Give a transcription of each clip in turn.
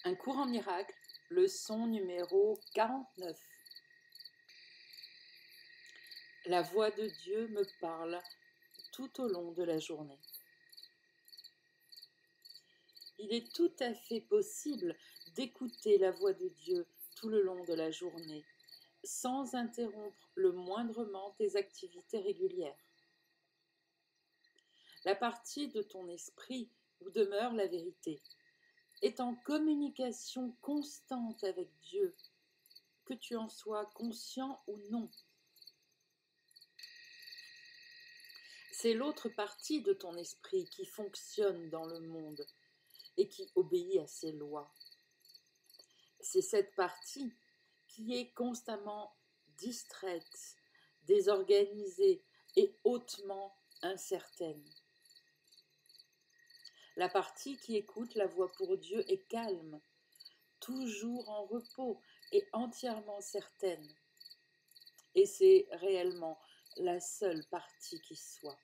Un cours en miracle, leçon numéro 49. La voix de Dieu me parle tout au long de la journée. Il est tout à fait possible d'écouter la voix de Dieu tout le long de la journée, sans interrompre le moindrement tes activités régulières. La partie de ton esprit où demeure la vérité est en communication constante avec Dieu, que tu en sois conscient ou non. C'est l'autre partie de ton esprit qui fonctionne dans le monde et qui obéit à ses lois. C'est cette partie qui est constamment distraite, désorganisée et hautement incertaine. La partie qui écoute la voix pour Dieu est calme, toujours en repos et entièrement certaine. Et c'est réellement la seule partie qui soit.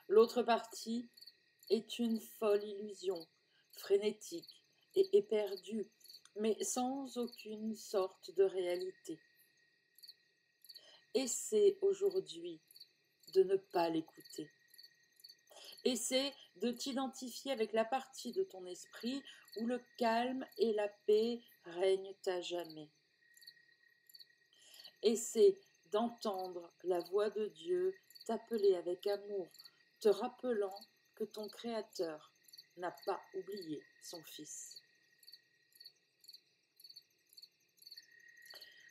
L'autre partie est une folle illusion, frénétique et éperdue, mais sans aucune sorte de réalité. Essaie aujourd'hui de ne pas l'écouter. Essaie de t'identifier avec la partie de ton esprit où le calme et la paix règnent à jamais. Essaie d'entendre la voix de Dieu t'appeler avec amour, te rappelant que ton Créateur n'a pas oublié son Fils.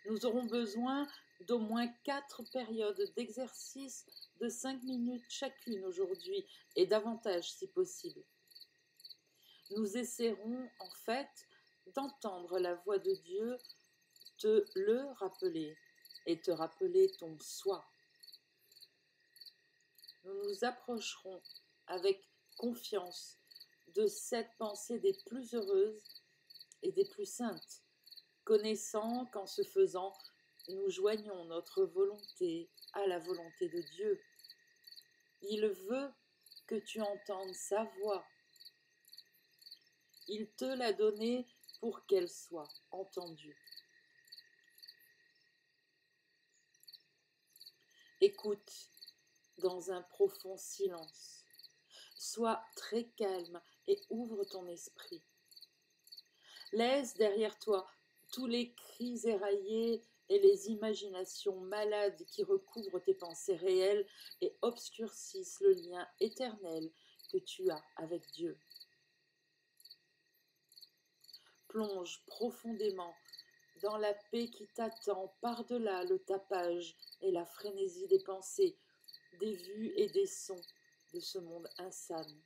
Nous aurons besoin d'au moins 4 périodes d'exercice de 5 minutes chacune aujourd'hui et davantage si possible. Nous essaierons en fait d'entendre la voix de Dieu te le rappeler et te rappeler ton soi. Nous nous approcherons avec confiance de cette pensée des plus heureuses et des plus saintes, connaissant qu'en ce faisant, nous joignons notre volonté à la volonté de Dieu. Il veut que tu entendes sa voix. Il te l'a donnée pour qu'elle soit entendue. Écoute dans un profond silence. Sois très calme et ouvre ton esprit. Laisse derrière toi tous les cris éraillés et les imaginations malades qui recouvrent tes pensées réelles et obscurcissent le lien éternel que tu as avec Dieu. Plonge profondément dans la paix qui t'attend par-delà le tapage et la frénésie des pensées, des vues et des sons de ce monde insane.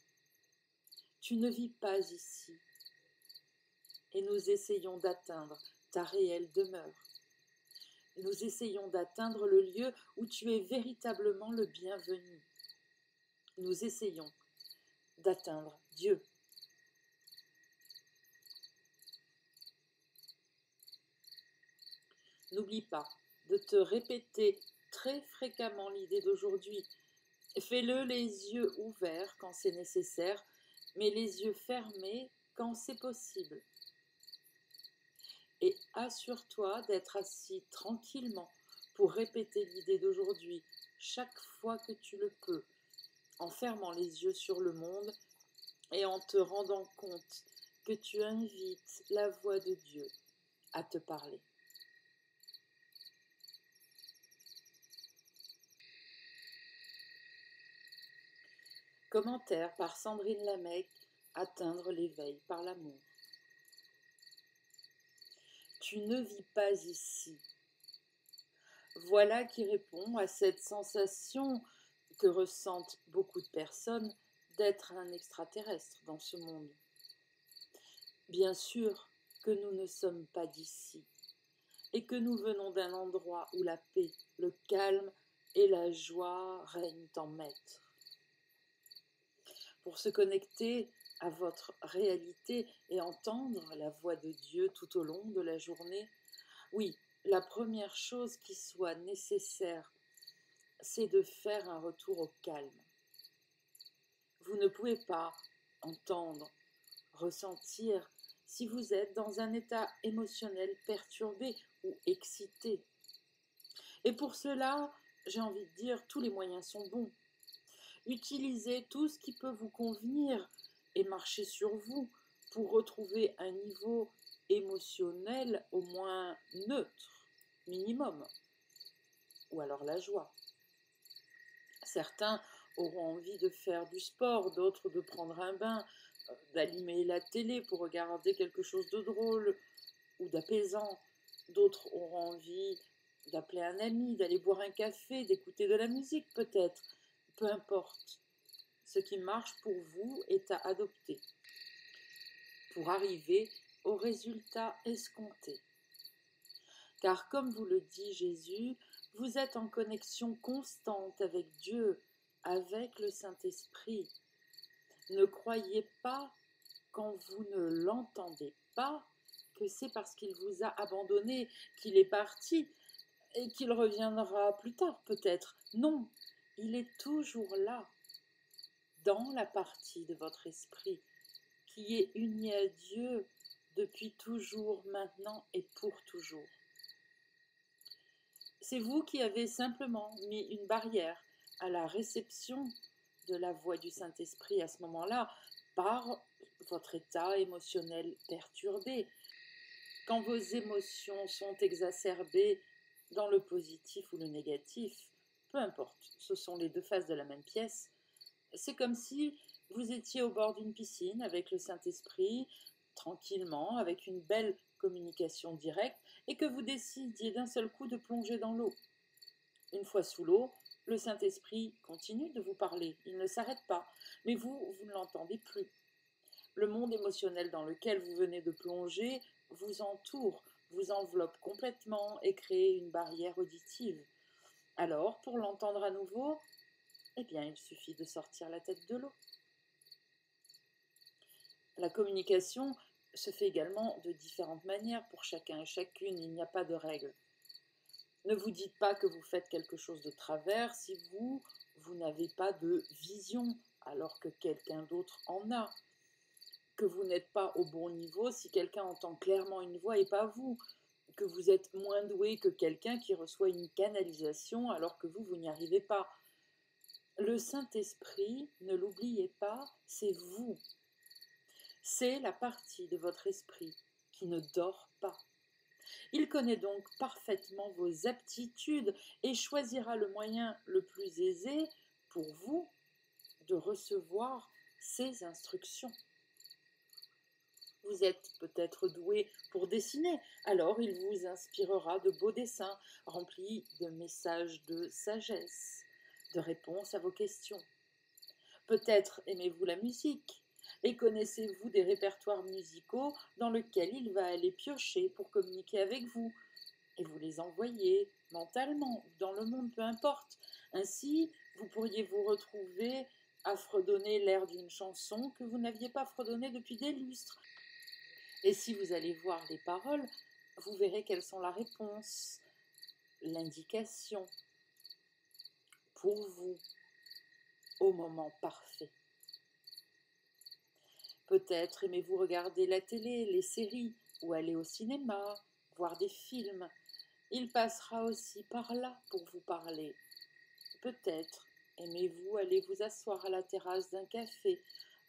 Tu ne vis pas ici, et nous essayons d'atteindre ta réelle demeure. Nous essayons d'atteindre le lieu où tu es véritablement le bienvenu. Nous essayons d'atteindre Dieu. N'oublie pas de te répéter très fréquemment l'idée d'aujourd'hui. Fais-le les yeux ouverts quand c'est nécessaire, mais les yeux fermés quand c'est possible. Et assure-toi d'être assis tranquillement pour répéter l'idée d'aujourd'hui chaque fois que tu le peux, en fermant les yeux sur le monde et en te rendant compte que tu invites la voix de Dieu à te parler. Commentaire par Sandrine Lamec, atteindre l'éveil par l'amour. Tu ne vis pas ici. Voilà qui répond à cette sensation que ressentent beaucoup de personnes d'être un extraterrestre dans ce monde. Bien sûr que nous ne sommes pas d'ici et que nous venons d'un endroit où la paix, le calme et la joie règnent en maître. Pour se connecter à votre réalité et entendre la voix de Dieu tout au long de la journée, oui, la première chose qui soit nécessaire, c'est de faire un retour au calme. Vous ne pouvez pas entendre, ressentir, si vous êtes dans un état émotionnel perturbé ou excité. Et pour cela, j'ai envie de dire, tous les moyens sont bons. Utilisez tout ce qui peut vous convenir et marchez sur vous pour retrouver un niveau émotionnel au moins neutre, minimum, ou alors la joie. Certains auront envie de faire du sport, d'autres de prendre un bain, d'allumer la télé pour regarder quelque chose de drôle ou d'apaisant. D'autres auront envie d'appeler un ami, d'aller boire un café, d'écouter de la musique peut-être. Peu importe. Ce qui marche pour vous est à adopter pour arriver au résultat escompté. Car comme vous le dit Jésus, vous êtes en connexion constante avec Dieu, avec le Saint-Esprit. Ne croyez pas, quand vous ne l'entendez pas, que c'est parce qu'il vous a abandonné, qu'il est parti et qu'il reviendra plus tard peut-être. Non, il est toujours là, dans la partie de votre esprit, qui est unie à Dieu depuis toujours, maintenant et pour toujours. C'est vous qui avez simplement mis une barrière à la réception de la voix du Saint-Esprit à ce moment-là, par votre état émotionnel perturbé. Quand vos émotions sont exacerbées dans le positif ou le négatif, peu importe, ce sont les deux faces de la même pièce, c'est comme si vous étiez au bord d'une piscine avec le Saint-Esprit, tranquillement, avec une belle communication directe, et que vous décidiez d'un seul coup de plonger dans l'eau. Une fois sous l'eau, le Saint-Esprit continue de vous parler, il ne s'arrête pas, mais vous ne l'entendez plus. Le monde émotionnel dans lequel vous venez de plonger vous entoure, vous enveloppe complètement et crée une barrière auditive. Alors, pour l'entendre à nouveau, eh bien, il suffit de sortir la tête de l'eau. La communication se fait également de différentes manières pour chacun et chacune, il n'y a pas de règle. Ne vous dites pas que vous faites quelque chose de travers si vous n'avez pas de vision alors que quelqu'un d'autre en a. Que vous n'êtes pas au bon niveau si quelqu'un entend clairement une voix et pas vous. Que vous êtes moins doué que quelqu'un qui reçoit une canalisation alors que vous n'y arrivez pas. Le Saint-Esprit, ne l'oubliez pas, c'est vous. C'est la partie de votre esprit qui ne dort pas. Il connaît donc parfaitement vos aptitudes et choisira le moyen le plus aisé pour vous de recevoir ses instructions. Vous êtes peut-être doué pour dessiner, alors il vous inspirera de beaux dessins remplis de messages de sagesse, de réponses à vos questions. Peut-être aimez-vous la musique et connaissez-vous des répertoires musicaux dans lesquels il va aller piocher pour communiquer avec vous et vous les envoyer mentalement ou dans le monde, peu importe. Ainsi, vous pourriez vous retrouver à fredonner l'air d'une chanson que vous n'aviez pas fredonnée depuis des lustres. Et si vous allez voir les paroles, vous verrez quelles sont la réponse, l'indication pour vous au moment parfait. Peut-être aimez-vous regarder la télé, les séries, ou aller au cinéma, voir des films. Il passera aussi par là pour vous parler. Peut-être aimez-vous aller vous asseoir à la terrasse d'un café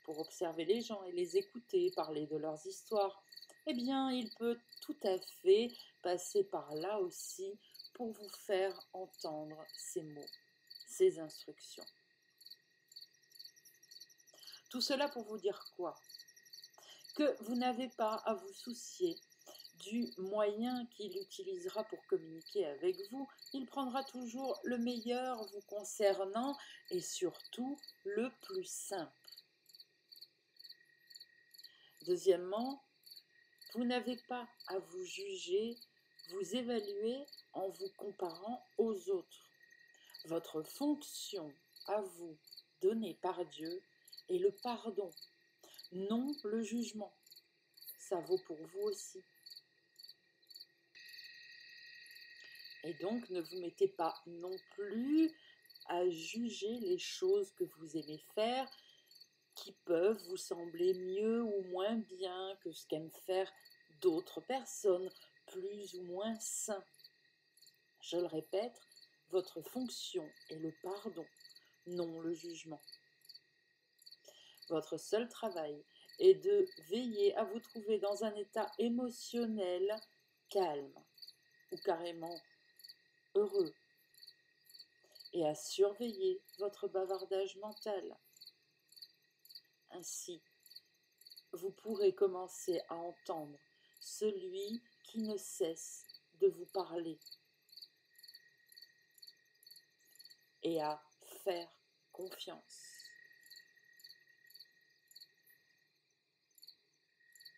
pour observer les gens et les écouter parler de leurs histoires. Eh bien, il peut tout à fait passer par là aussi pour vous faire entendre ces mots, ces instructions. Tout cela pour vous dire quoi? Que vous n'avez pas à vous soucier du moyen qu'il utilisera pour communiquer avec vous. Il prendra toujours le meilleur vous concernant et surtout le plus simple. Deuxièmement, vous n'avez pas à vous juger, vous évaluer en vous comparant aux autres. Votre fonction à vous, donnée par Dieu, est le pardon, non le jugement. Ça vaut pour vous aussi. Et donc, ne vous mettez pas non plus à juger les choses que vous aimez faire qui peuvent vous sembler mieux ou moins bien que ce qu'aiment faire d'autres personnes, plus ou moins sains. Je le répète, votre fonction est le pardon, non le jugement. Votre seul travail est de veiller à vous trouver dans un état émotionnel calme ou carrément heureux et à surveiller votre bavardage mental. Ainsi, vous pourrez commencer à entendre celui qui ne cesse de vous parler et à faire confiance.